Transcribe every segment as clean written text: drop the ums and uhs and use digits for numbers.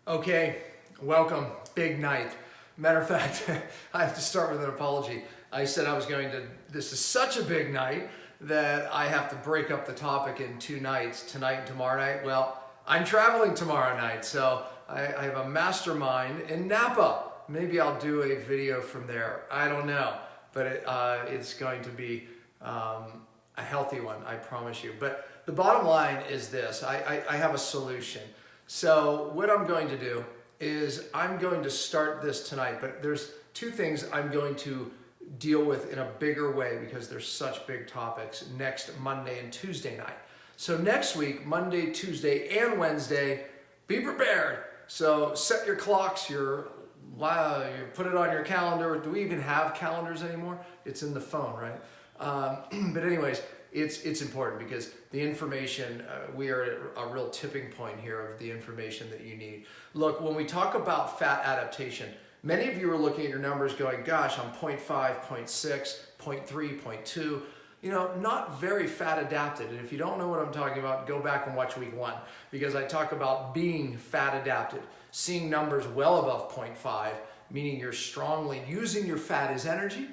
Okay, welcome, big night. Matter of fact, I have to start with an apology. I said I was going to, this is such a big night that I have to break up the topic in 2 nights, tonight and tomorrow night. Well, I'm traveling tomorrow night, so I have a mastermind in Napa. Maybe I'll do a video from there, I don't know. But it's going to be a healthy one, I promise you. But the bottom line is this, I have a solution. So what I'm going to do is I'm going to start this tonight, but there's 2 things I'm going to deal with in a bigger way because there's such big topics next Monday and Tuesday night. So next week, Monday, Tuesday, and Wednesday, be prepared. So set your clocks, you put it on your calendar. Do we even have calendars anymore? It's in the phone, right? But anyways, it's important because the information, we are at a real tipping point here of the information that you need. Look, when we talk about fat adaptation, many of you are looking at your numbers going, gosh, I'm 0.5, 0.6, 0.3, 0.2, you know, not very fat adapted. And if you don't know what I'm talking about, go back and watch week 1 because I talk about being fat adapted, seeing numbers well above 0.5, meaning you're strongly using your fat as energy.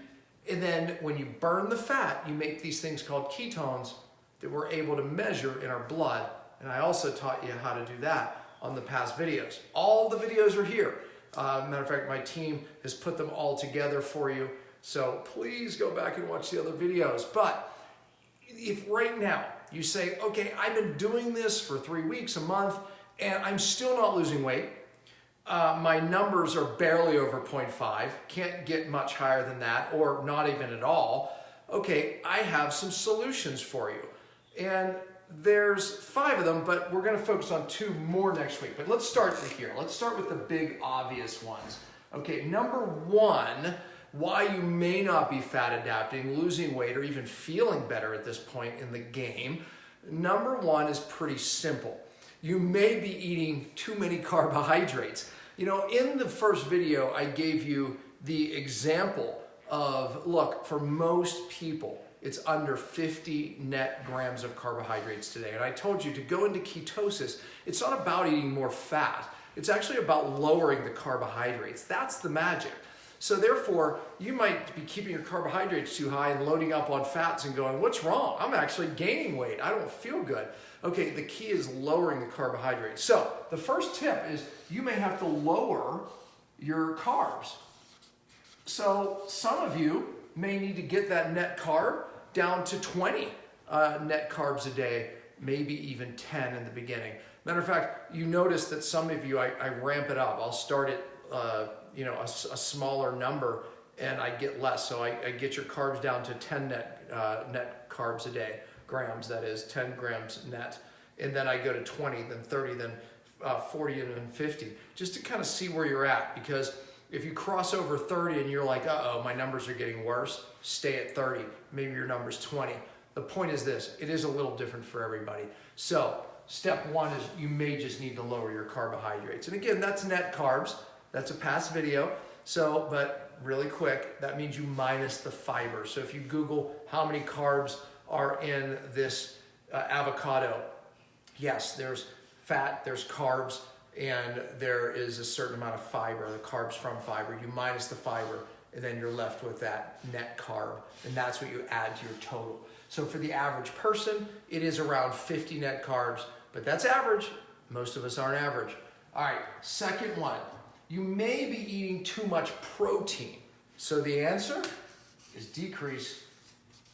And then when you burn the fat, you make these things called ketones that we're able to measure in our blood. And I also taught you how to do that on the past videos. All the videos are here. Matter of fact, my team has put them all together for you. So please go back and watch the other videos. But if right now you say, okay, I've been doing this for 3 weeks, a month, and I'm still not losing weight. My numbers are barely over 0.5, can't get much higher than that, or not even at all. Okay, I have some solutions for you. And there's 5 of them, but we're gonna focus on 2 more next week. But let's start here. Let's start with the big obvious ones. Okay, number 1, why you may not be fat adapting, losing weight, or even feeling better at this point in the game. Number 1 is pretty simple. You may be eating too many carbohydrates. You know, in the first video, I gave you the example of, look, for most people, it's under 50 net grams of carbohydrates today. And I told you to go into ketosis, it's not about eating more fat. It's actually about lowering the carbohydrates. That's the magic. So therefore, you might be keeping your carbohydrates too high and loading up on fats and going, what's wrong? I'm actually gaining weight. I don't feel good. Okay, the key is lowering the carbohydrates. So the first tip is you may have to lower your carbs. So some of you may need to get that net carb down to 20 net carbs a day, maybe even 10 in the beginning. Matter of fact, you notice that some of you, I ramp it up. I'll start at a smaller number and I get less. So I get your carbs down to 10 net carbs a day, grams, that is 10 grams net. And then I go to 20, then 30, then 40, and then 50, just to kind of see where you're at. Because if you cross over 30 and you're like, uh-oh, my numbers are getting worse, stay at 30. Maybe your number's 20. The point is this, it is a little different for everybody. So step 1 is you may just need to lower your carbohydrates. And again, that's net carbs. That's a past video. So, but really quick, that means you minus the fiber. So if you Google how many carbs are in this avocado, yes, there's fat, there's carbs, and there is a certain amount of fiber, the carbs from fiber. You minus the fiber, and then you're left with that net carb, and that's what you add to your total. So for the average person, it is around 50 net carbs, but that's average. Most of us aren't average. All right, second one. You may be eating too much protein. So the answer is decrease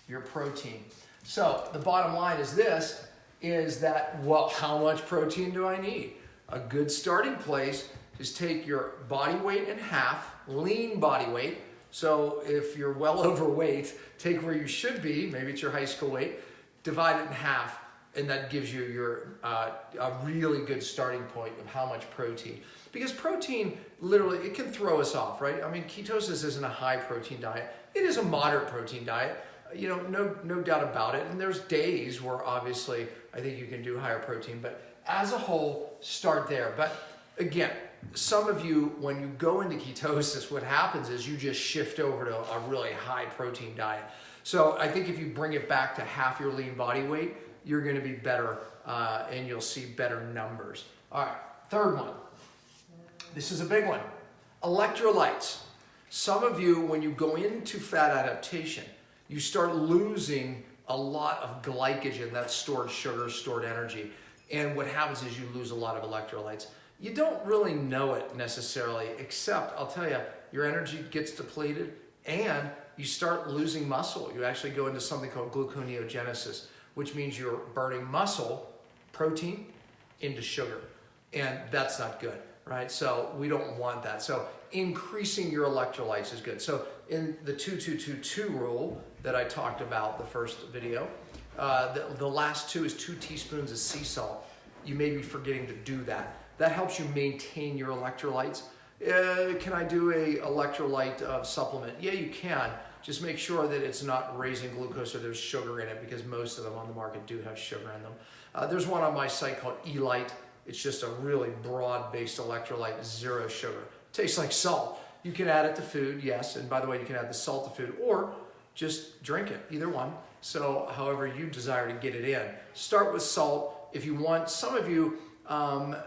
your protein. So the bottom line is this, is that, well, how much protein do I need? A good starting place is take your body weight in half, lean body weight. So if you're well overweight, take where you should be, maybe it's your high school weight, divide it in half, and that gives you your a really good starting point of how much protein. Because protein, literally, it can throw us off, right? I mean, ketosis isn't a high protein diet. It is a moderate protein diet. You know, no doubt about it. And there's days where obviously I think you can do higher protein, but as a whole, start there. But again, some of you, when you go into ketosis, what happens is you just shift over to a really high protein diet. So I think if you bring it back to half your lean body weight, you're going to be better and you'll see better numbers. All right, third one. This is a big one. Electrolytes. Some of you, when you go into fat adaptation, you start losing a lot of glycogen, that's stored sugar, stored energy. And what happens is you lose a lot of electrolytes. You don't really know it necessarily, except I'll tell you, your energy gets depleted and you start losing muscle. You actually go into something called gluconeogenesis, which means you're burning muscle, protein, into sugar. And that's not good, right? So we don't want that. So increasing your electrolytes is good. So in the 2-2-2-2 rule that I talked about the first video, the last 2 is 2 teaspoons of sea salt. You may be forgetting to do that. That helps you maintain your electrolytes. Can I do a electrolyte supplement? Yeah, you can. Just make sure that it's not raising glucose or there's sugar in it, because most of them on the market do have sugar in them. There's one on my site called Elite. It's just a really broad-based electrolyte, 0 sugar. Tastes like salt. You can add it to food, yes. And by the way, you can add the salt to food or just drink it, either one. So however you desire to get it in. Start with salt. If you want, some of you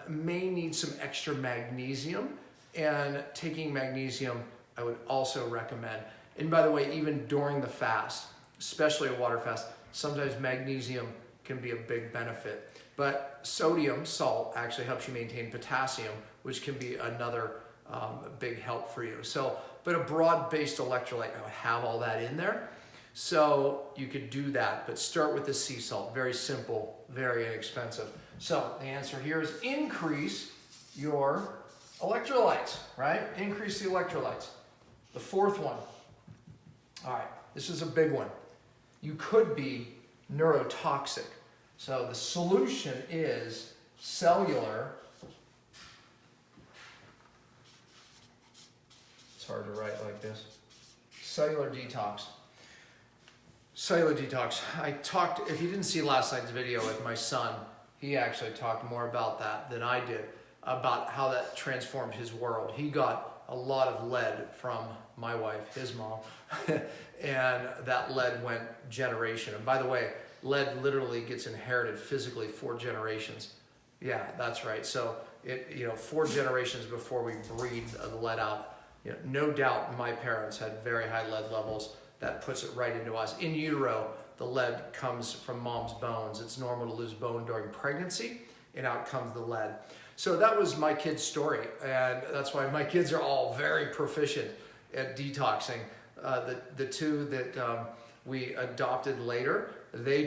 may need some extra magnesium, and taking magnesium I would also recommend. And by the way, even during the fast, especially a water fast, sometimes magnesium can be a big benefit. But sodium, salt, actually helps you maintain potassium, which can be another big help for you. So, but a broad-based electrolyte, I would have all that in there. So you could do that, but start with the sea salt. Very simple, very inexpensive. So the answer here is increase your electrolytes, right? Increase the electrolytes. The fourth one. All right, this is a big one. You could be neurotoxic. So the solution is cellular. It's hard to write like this. Cellular detox. Cellular detox. I talked, if you didn't see last night's video with my son, he actually talked more about that than I did, about how that transformed his world. He got a lot of lead from my wife, his mom, and that lead went generation. And by the way, lead literally gets inherited physically 4 generations. Yeah, that's right. So it, 4 generations before we breed the lead out. No doubt my parents had very high lead levels. That puts it right into us. In utero, the lead comes from mom's bones. It's normal to lose bone during pregnancy, and out comes the lead. So that was my kid's story, and that's why my kids are all very proficient at detoxing. The 2 that we adopted later, they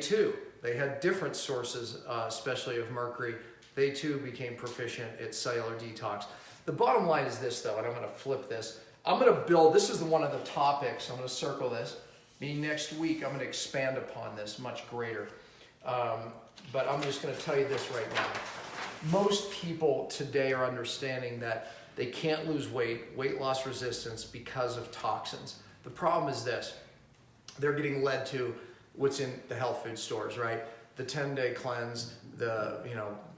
had different sources, especially of mercury. They too became proficient at cellular detox. The bottom line is this though, and I'm gonna flip this. I'm gonna build, this is one of the topics, I'm gonna circle this. Meaning next week, I'm gonna expand upon this much greater. But I'm just gonna tell you this right now. Most people today are understanding that they can't lose weight loss resistance because of toxins. The problem is this, they're getting led to what's in the health food stores, right? The 10-day cleanse, the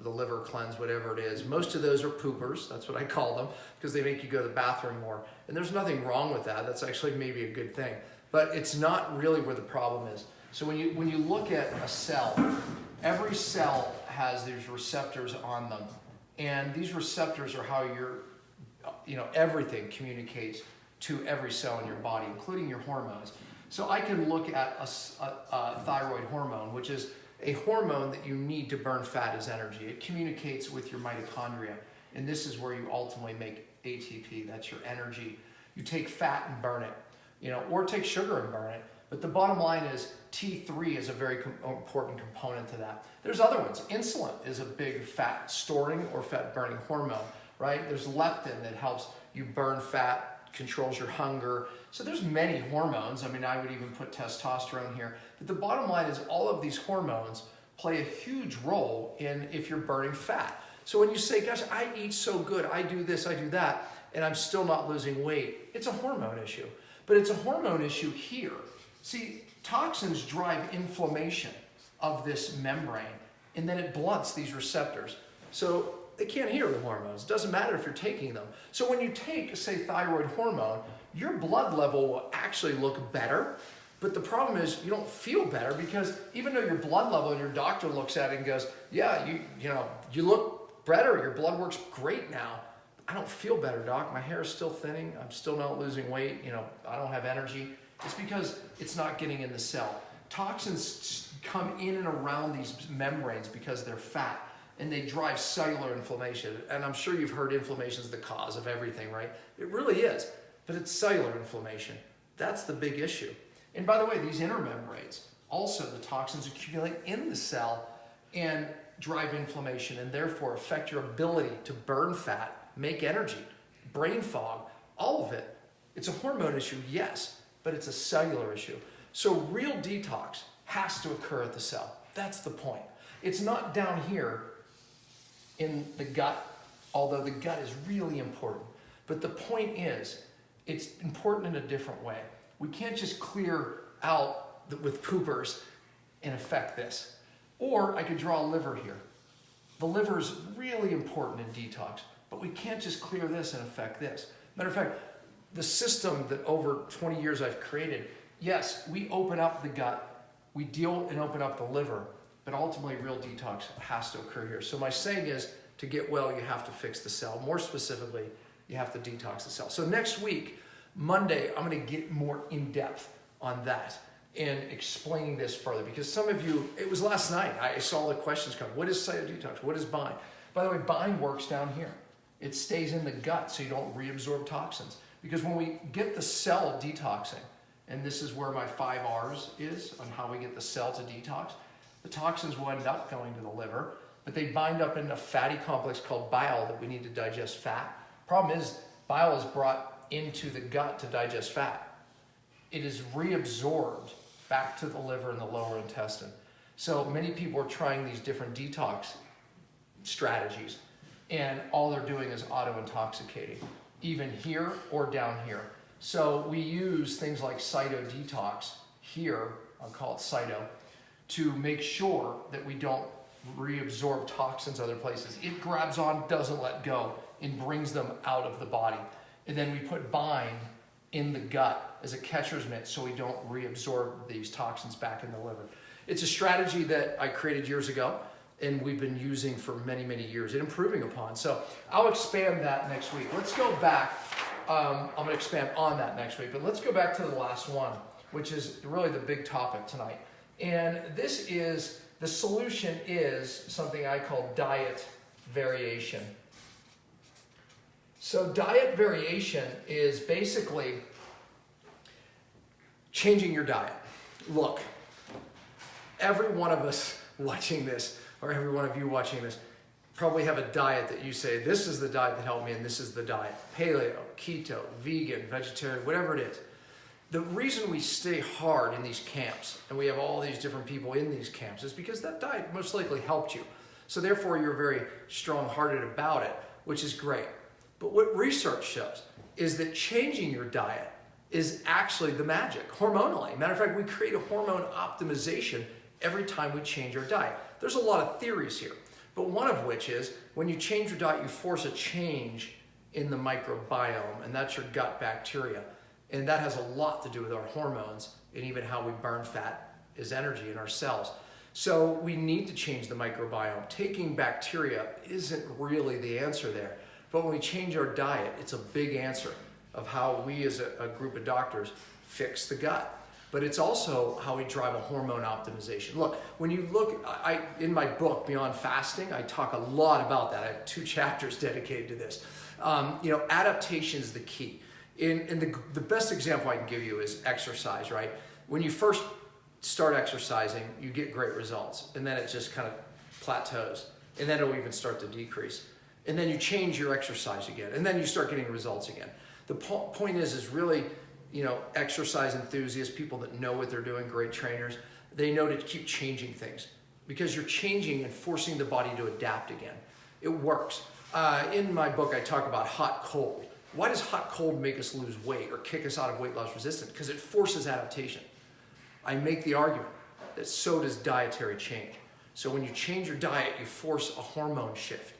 liver cleanse, whatever it is. Most of those are poopers, that's what I call them, because they make you go to the bathroom more. And there's nothing wrong with that, that's actually maybe a good thing. But it's not really where the problem is. So when you look at a cell, every cell has these receptors on them. And these receptors are how everything communicates to every cell in your body, including your hormones. So I can look at a thyroid hormone, which is a hormone that you need to burn fat as energy. It communicates with your mitochondria. And this is where you ultimately make ATP, that's your energy. You take fat and burn it, or take sugar and burn it. But the bottom line is T3 is a very important component to that. There's other ones. Insulin is a big fat storing or fat burning hormone, right? There's leptin that helps you burn fat, controls your hunger. So there's many hormones. I mean, I would even put testosterone here. But the bottom line is all of these hormones play a huge role in if you're burning fat. So when you say, gosh, I eat so good, I do this, I do that, and I'm still not losing weight, it's a hormone issue. But it's a hormone issue here. See, toxins drive inflammation of this membrane, and then it blunts these receptors. So they can't hear the hormones. It doesn't matter if you're taking them. So when you take, say, thyroid hormone, your blood level will actually look better. But the problem is you don't feel better, because even though your blood level and your doctor looks at it and goes, yeah, you look better, your blood works great now. I don't feel better, doc. My hair is still thinning. I'm still not losing weight. I don't have energy. It's because it's not getting in the cell. Toxins come in and around these membranes because they're fat, and they drive cellular inflammation. And I'm sure you've heard inflammation is the cause of everything, right? It really is, but it's cellular inflammation. That's the big issue. And by the way, these inner membranes, also the toxins accumulate in the cell and drive inflammation, and therefore affect your ability to burn fat, make energy, brain fog, all of it. It's a hormone issue, yes, but it's a cellular issue. So real detox has to occur at the cell. That's the point. It's not down here in the gut, although the gut is really important. But the point is, it's important in a different way. We can't just clear out with poopers and affect this. Or I could draw a liver here. The liver is really important in detox, but we can't just clear this and affect this. Matter of fact, the system that over 20 years I've created, yes, we open up the gut, we deal and open up the liver, but ultimately real detox has to occur here. So my saying is, to get well, you have to fix the cell. More specifically, you have to detox the cell. So next week, Monday, I'm going to get more in depth on that and explaining this further, because some of you, it was last night, I saw the questions come. What is cytodetox? What is bind? By the way, bind works down here. It stays in the gut so you don't reabsorb toxins. Because when we get the cell detoxing, and this is where my 5 R's is on how we get the cell to detox, the toxins will end up going to the liver, but they bind up in a fatty complex called bile that we need to digest fat. Problem is, bile is brought into the gut to digest fat. It is reabsorbed back to the liver and the lower intestine. So many people are trying these different detox strategies, and all they're doing is auto-intoxicating, even here or down here. So we use things like cytodetox here, I'll call it cyto, to make sure that we don't reabsorb toxins other places. It grabs on, doesn't let go, and brings them out of the body. And then we put bind in the gut as a catcher's mitt so we don't reabsorb these toxins back in the liver. It's a strategy that I created years ago, and we've been using for many, many years and improving upon. So I'll expand that next week. Let's go back. I'm going to expand on that next week, but let's go back to the last one, which is really the big topic tonight. And this is, the solution is something I call diet variation. So diet variation is basically changing your diet. Look, every one of us watching this, or every one of you watching this, probably have a diet that you say, this is the diet that helped me and this is the diet. Paleo, keto, vegan, vegetarian, whatever it is. The reason we stay hard in these camps, and we have all these different people in these camps, is because that diet most likely helped you. So therefore you're very strong-hearted about it, which is great. But what research shows is that changing your diet is actually the magic, hormonally. Matter of fact, we create a hormone optimization every time we change our diet. There's a lot of theories here, but one of which is when you change your diet, you force a change in the microbiome, and that's your gut bacteria. And that has a lot to do with our hormones and even how we burn fat as energy in our cells. So we need to change the microbiome. Taking bacteria isn't really the answer there. But when we change our diet, it's a big answer of how we as a group of doctors fix the gut. But it's also how we drive a hormone optimization. Look, when you look, in my book, Beyond Fasting, I talk a lot about that. I have 2 chapters dedicated to this. Adaptation is the key. And the best example I can give you is exercise, right? When you first start exercising, you get great results. And then it just kind of plateaus. And then it'll even start to decrease. And then you change your exercise again. And then you start getting results again. The point is really, exercise enthusiasts, people that know what they're doing, great trainers, they know to keep changing things. Because you're changing and forcing the body to adapt again. It works. In my book, I talk about hot, cold. Why does hot, cold make us lose weight or kick us out of weight loss resistance? Because it forces adaptation. I make the argument that so does dietary change. So when you change your diet, you force a hormone shift.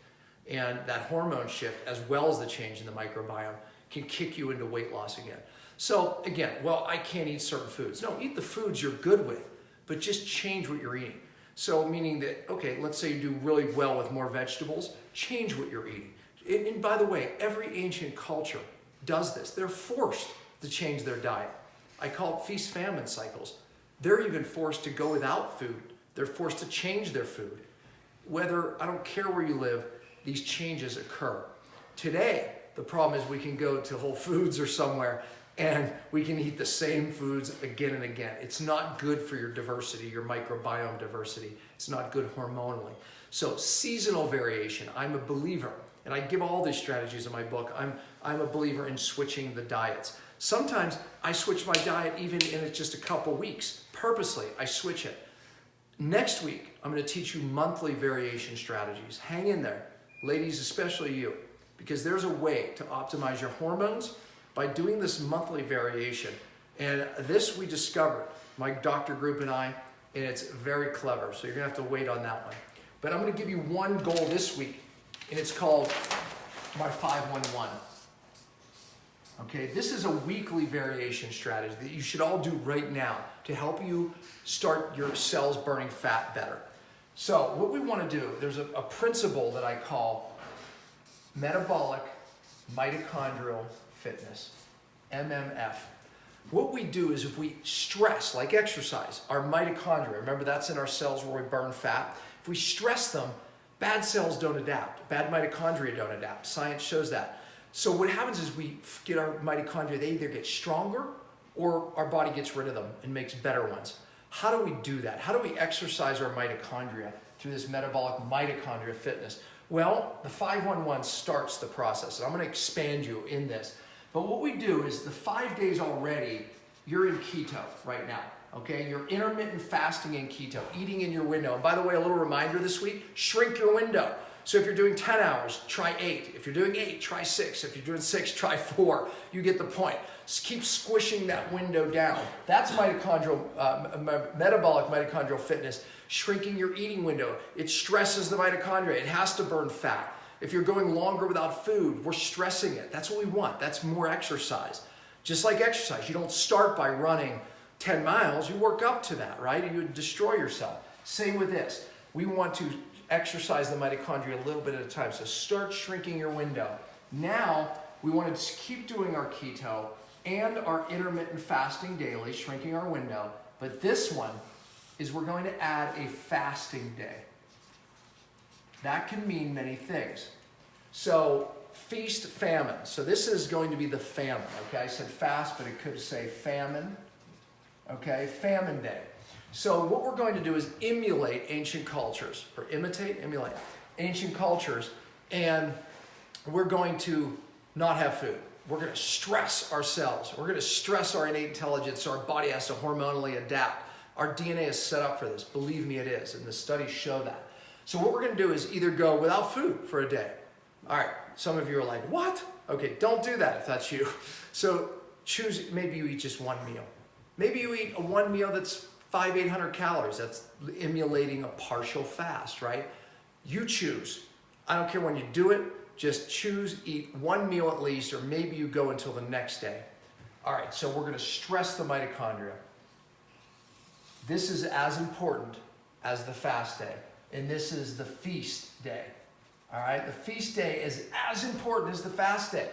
And that hormone shift, as well as the change in the microbiome, can kick you into weight loss again. So again, well, I can't eat certain foods. No, eat the foods you're good with, but just change what you're eating. So meaning that, okay, let's say you do really well with more vegetables, change what you're eating. And by the way, every ancient culture does this. They're forced to change their diet. I call it feast-famine cycles. They're even forced to go without food. They're forced to change their food. I don't care where you live, these changes occur. Today, the problem is we can go to Whole Foods or somewhere and we can eat the same foods again and again. It's not good for your diversity, your microbiome diversity. It's not good hormonally. So seasonal variation, I'm a believer, and I give all these strategies in my book. I'm a believer in switching the diets. Sometimes I switch my diet even in just a couple weeks. Purposely, I switch it. Next week, I'm going to teach you monthly variation strategies. Hang in there, ladies, especially you, because there's a way to optimize your hormones by doing this monthly variation. And this we discovered, my doctor group and I, and it's very clever. So you're going to have to wait on that one. But I'm going to give you one goal this week, and it's called my 511. Okay, this is a weekly variation strategy that you should all do right now to help you start your cells burning fat better. So what we want to do, there's a principle that I call metabolic mitochondrial fitness, MMF. What we do is if we stress, like exercise, our mitochondria, remember that's in our cells where we burn fat, if we stress them, bad cells don't adapt, bad mitochondria don't adapt. Science shows that. So what happens is we get our mitochondria, they either get stronger or our body gets rid of them and makes better ones. How do we do that? How do we exercise our mitochondria through this metabolic mitochondria fitness? Well, the 511 starts the process, and I'm going to expand you in this. But what we do is the 5 days already, you're in keto right now, okay? You're intermittent fasting in keto, eating in your window. And by the way, a little reminder this week, shrink your window. So if you're doing 10 hours, try 8. If you're doing 8, try 6. If you're doing 6, try 4. You get the point. Just keep squishing that window down. That's metabolic mitochondrial fitness, shrinking your eating window. It stresses the mitochondria. It has to burn fat. If you're going longer without food, we're stressing it. That's what we want. That's more exercise. Just like exercise, you don't start by running 10 miles. You work up to that, right? You destroy yourself. Same with this. We want to exercise the mitochondria a little bit at a time. So start shrinking your window. Now, we want to keep doing our keto and our intermittent fasting daily, shrinking our window. But this one is we're going to add a fasting day. That can mean many things. So feast, famine. So this is going to be the famine, okay? I said fast, but it could say famine, okay? Famine day. So what we're going to do is emulate ancient cultures, or emulate ancient cultures, and we're going to not have food. We're going to stress ourselves. We're going to stress our innate intelligence so our body has to hormonally adapt. Our DNA is set up for this. Believe me, it is, and the studies show that. So what we're going to do is either go without food for a day. All right, some of you are like, what? Okay, don't do that if that's you. So choose, maybe you eat just one meal. Maybe you eat one meal that's 500-800 calories. That's emulating a partial fast, right? You choose. I don't care when you do it. Just choose, eat one meal at least, or maybe you go until the next day. All right, so we're going to stress the mitochondria. This is as important as the fast day, and this is the feast day. All right, the feast day is as important as the fast day.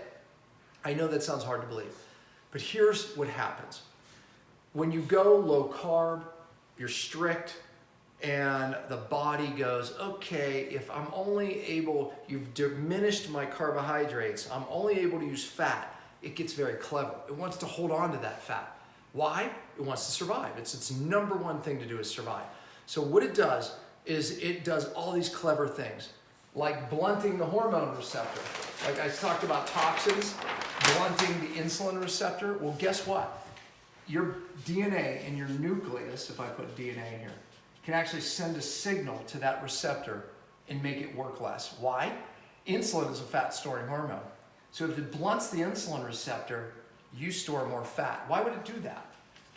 I know that sounds hard to believe, but here's what happens. When you go low carb, you're strict, and the body goes, okay, if I'm only able, you've diminished my carbohydrates, I'm only able to use fat, it gets very clever. It wants to hold on to that fat. Why? It wants to survive. Its number one thing to do is survive. So what it does is it does all these clever things, like blunting the hormone receptor. Like I talked about toxins, blunting the insulin receptor. Well, guess what? Your DNA in your nucleus, if I put DNA in here, can actually send a signal to that receptor and make it work less. Why? Insulin is a fat-storing hormone. So if it blunts the insulin receptor, you store more fat. Why would it do that?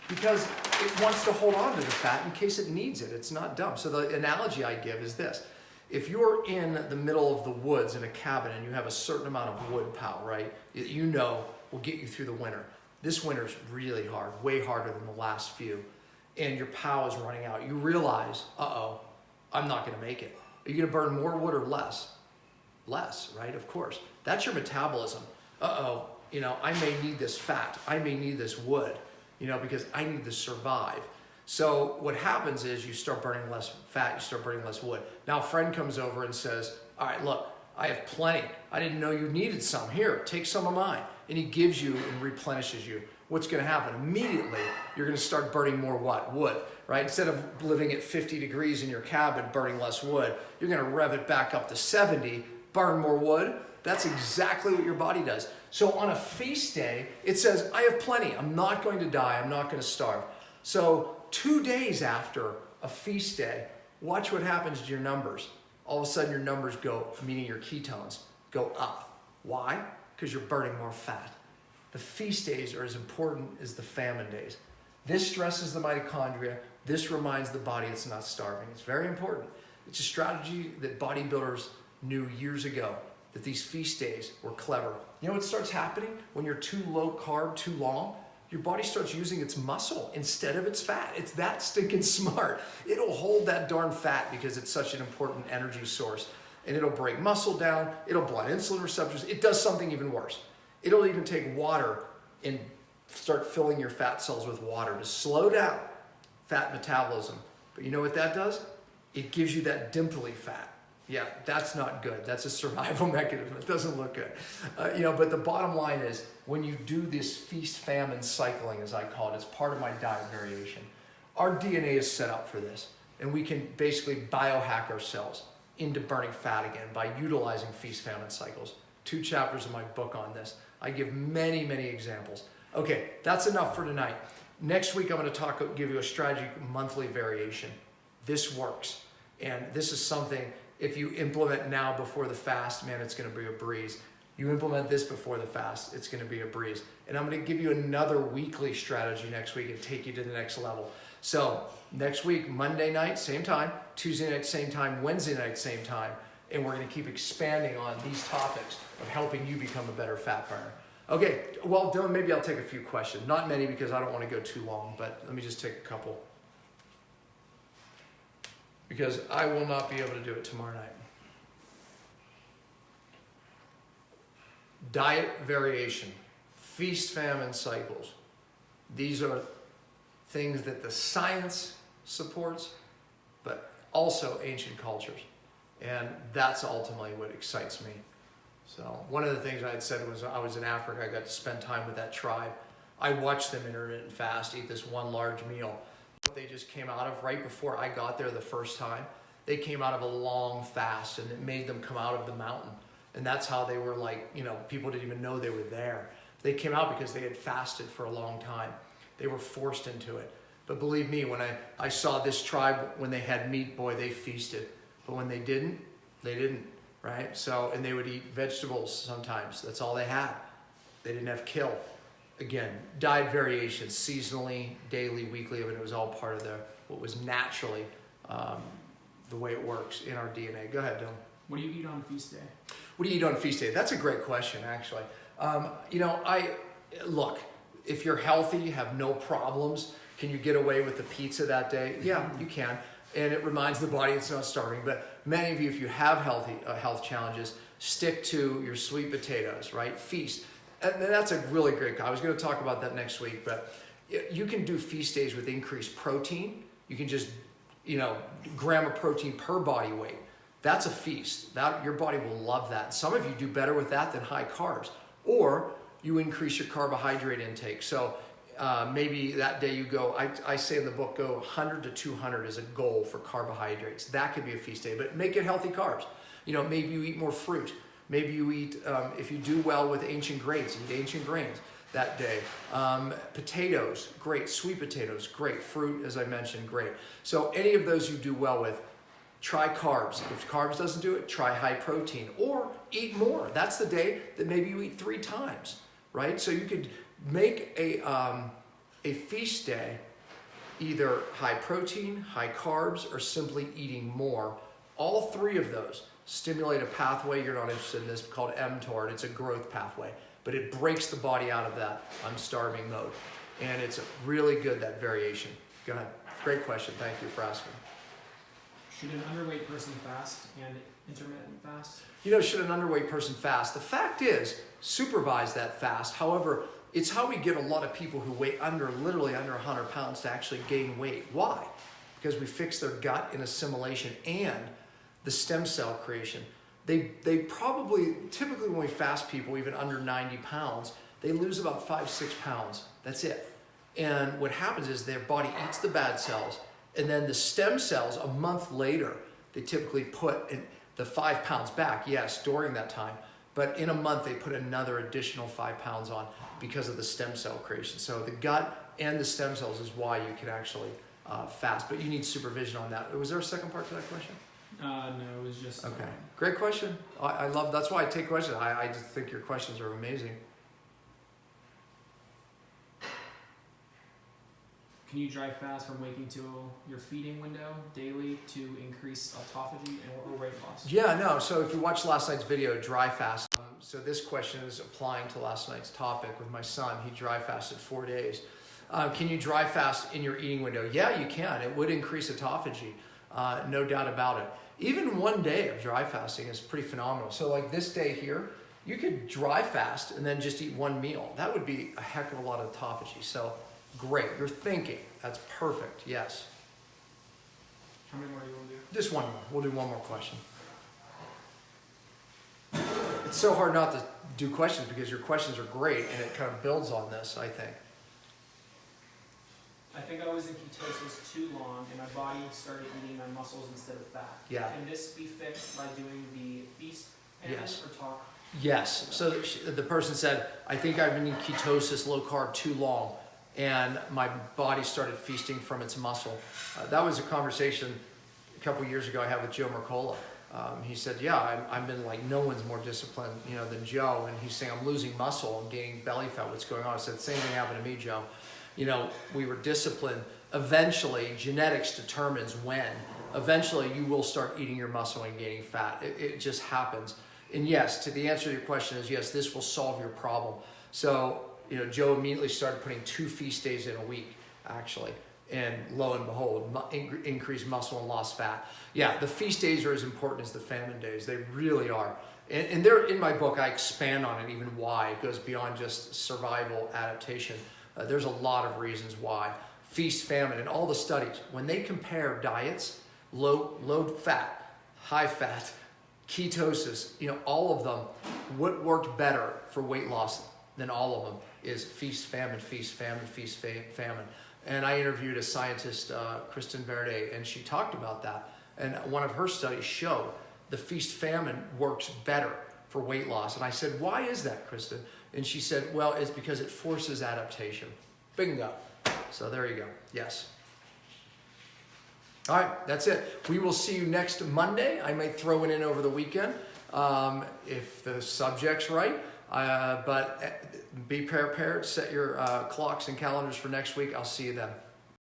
Because it wants to hold on to the fat in case it needs it. It's not dumb. So the analogy I give is this. If you're in the middle of the woods in a cabin and you have a certain amount of wood pile, right, you know will get you through the winter. This winter's really hard, way harder than the last few. And your POW is running out. You realize, uh-oh, I'm not going to make it. Are you going to burn more wood or less? less, right? Of course. That's your metabolism. Uh-oh, you know, I may need this fat. I may need this wood, you know, because I need to survive. So what happens is you start burning less fat, you start burning less wood. Now a friend comes over and says, all right, look, I have plenty. I didn't know you needed some. Here, take some of mine. And he gives you and replenishes you. What's going to happen? Immediately, you're going to start burning more what? Wood, right? Instead of living at 50 degrees in your cabin, burning less wood, you're going to rev it back up to 70, burn more wood. That's exactly what your body does. So on a feast day, it says, I have plenty. I'm not going to die. I'm not going to starve. So 2 days after a feast day, watch what happens to your numbers. All of a sudden, your numbers go, meaning your ketones, go up. Why? Because you're burning more fat. The feast days are as important as the famine days. This stresses the mitochondria. This reminds the body it's not starving. It's very important. It's a strategy that bodybuilders knew years ago, that these feast days were clever. You know what starts happening when you're too low carb, too long? Your body starts using its muscle instead of its fat. It's that stinking smart. It'll hold that darn fat because it's such an important energy source. And it'll break muscle down. It'll block insulin receptors. It does something even worse. It'll even take water and start filling your fat cells with water to slow down fat metabolism. But you know what that does? It gives you that dimply fat. Yeah, that's not good. That's a survival mechanism. It doesn't look good. But the bottom line is, when you do this feast-famine cycling, as I call it, it's part of my diet variation. Our DNA is set up for this, and we can basically biohack ourselves into burning fat again by utilizing feast-famine cycles. 2 chapters of my book on this. I give many, many examples. Okay, that's enough for tonight. Next week, I'm going to give you a strategy monthly variation. This works, and this is something. If you implement now before the fast, man, it's going to be a breeze. You implement this before the fast, it's going to be a breeze. And I'm going to give you another weekly strategy next week and take you to the next level. So next week, Monday night, same time, Tuesday night, same time, Wednesday night, same time. And we're going to keep expanding on these topics of helping you become a better fat burner. Okay, well, Dylan, maybe I'll take a few questions. Not many because I don't want to go too long, but let me just take a couple. Because I will not be able to do it tomorrow night. Diet variation, feast-famine cycles. These are things that the science supports, but also ancient cultures. And that's ultimately what excites me. So one of the things I had said was I was in Africa, I got to spend time with that tribe. I watched them intermittent fast, eat this one large meal. They just came out of right before I got there the first time. They came out of a long fast, and it made them come out of the mountain. And that's how they were people didn't even know they were there. They came out because they had fasted for a long time. They were forced into it. But believe me, when I saw this tribe, when they had meat, boy, they feasted. But when they didn't, right? So, and they would eat vegetables sometimes. That's all they had. They didn't have kill. Again, diet variation, seasonally, daily, weekly, but it was all part of what was naturally the way it works in our DNA. Go ahead, Dylan. What do you eat on feast day? What do you eat on feast day? That's a great question, actually. Look, if you're healthy, have no problems, can you get away with the pizza that day? Yeah, you can. And it reminds the body it's not starving. But many of you, if you have health challenges, stick to your sweet potatoes, right? Feast. And that's a really great guy. I was going to talk about that next week, but you can do feast days with increased protein. You can just, gram of protein per body weight. That's a feast. Your body will love that. Some of you do better with that than high carbs. Or you increase your carbohydrate intake. So maybe that day you go, I say in the book, go 100 to 200 is a goal for carbohydrates. That could be a feast day, but make it healthy carbs. Maybe you eat more fruit. Maybe you eat, if you do well with ancient grains, eat ancient grains that day. Potatoes, great. Sweet potatoes, great. Fruit, as I mentioned, great. So any of those you do well with, try carbs. If carbs doesn't do it, try high protein or eat more. That's the day that maybe you eat 3 times, right? So you could make a feast day either high protein, high carbs, or simply eating more. All 3 of those stimulate a pathway, you're not interested in this, called mTOR. It's a growth pathway, but it breaks the body out of that I'm starving mode. And it's really good, that variation. Go ahead. Great question. Thank you for asking. Should an underweight person fast? And intermittent fast? Should an underweight person fast? The fact is, supervise that fast. However, it's how we get a lot of people who weigh literally under 100 pounds to actually gain weight. Why? Because we fix their gut and assimilation and the stem cell creation. They probably, typically when we fast people, even under 90 pounds, they lose about 5-6 pounds. That's it. And what happens is their body eats the bad cells, and then the stem cells, a month later, they typically put the 5 pounds back, yes, during that time. But in a month, they put another additional 5 pounds on because of the stem cell creation. So the gut and the stem cells is why you can actually fast. But you need supervision on that. Was there a second part to that question? No, it was just... Okay. Great question. I love, that's why I take questions. I just think your questions are amazing. Can you dry fast from waking to your feeding window daily to increase autophagy or weight loss? Yeah, no. So if you watched last night's video, dry fast. So this question is applying to last night's topic with my son. He dry fasted 4 days. Can you dry fast in your eating window? Yeah, you can. It would increase autophagy, no doubt about it. Even 1 day of dry fasting is pretty phenomenal. So like this day here, you could dry fast and then just eat one meal. That would be a heck of a lot of autophagy. So great, you're thinking. That's perfect, yes. How many more do you want to do? Just one more. We'll do one more question. It's so hard not to do questions because your questions are great and it kind of builds on this, I think. I think I was in ketosis too long and my body started eating my muscles instead of fat. Yeah. Can this be fixed by doing the feast and Yes. or talk? Yes. So the person said, I think I've been in ketosis, low carb, too long, and my body started feasting from its muscle. That was a conversation a couple years ago I had with Joe Mercola. He said, yeah, I've been like, no one's more disciplined, than Joe. And he's saying, I'm losing muscle, I'm gaining belly fat, what's going on? I said, same thing happened to me, Joe. We were disciplined. Eventually, genetics determines when. Eventually, you will start eating your muscle and gaining fat. It just happens. And yes, to the answer to your question is yes, this will solve your problem. So, Joe immediately started putting 2 feast days in a week, actually. And lo and behold, increased muscle and lost fat. Yeah, the feast days are as important as the famine days. They really are. And they're in my book, I expand on it, even why. It goes beyond just survival adaptation. There's a lot of reasons why. Feast, famine, and all the studies, when they compare diets, low fat, high fat, ketosis, all of them, what worked better for weight loss than all of them is feast, famine, feast, famine, feast, famine. And I interviewed a scientist, Kristen Verde, and she talked about that. And one of her studies showed the feast, famine works better for weight loss. And I said, why is that, Kristen? And she said, well, it's because it forces adaptation. Bingo. So there you go. Yes. All right, that's it. We will see you next Monday. I may throw it in over the weekend if the subject's right. But be prepared. Set your clocks and calendars for next week. I'll see you then.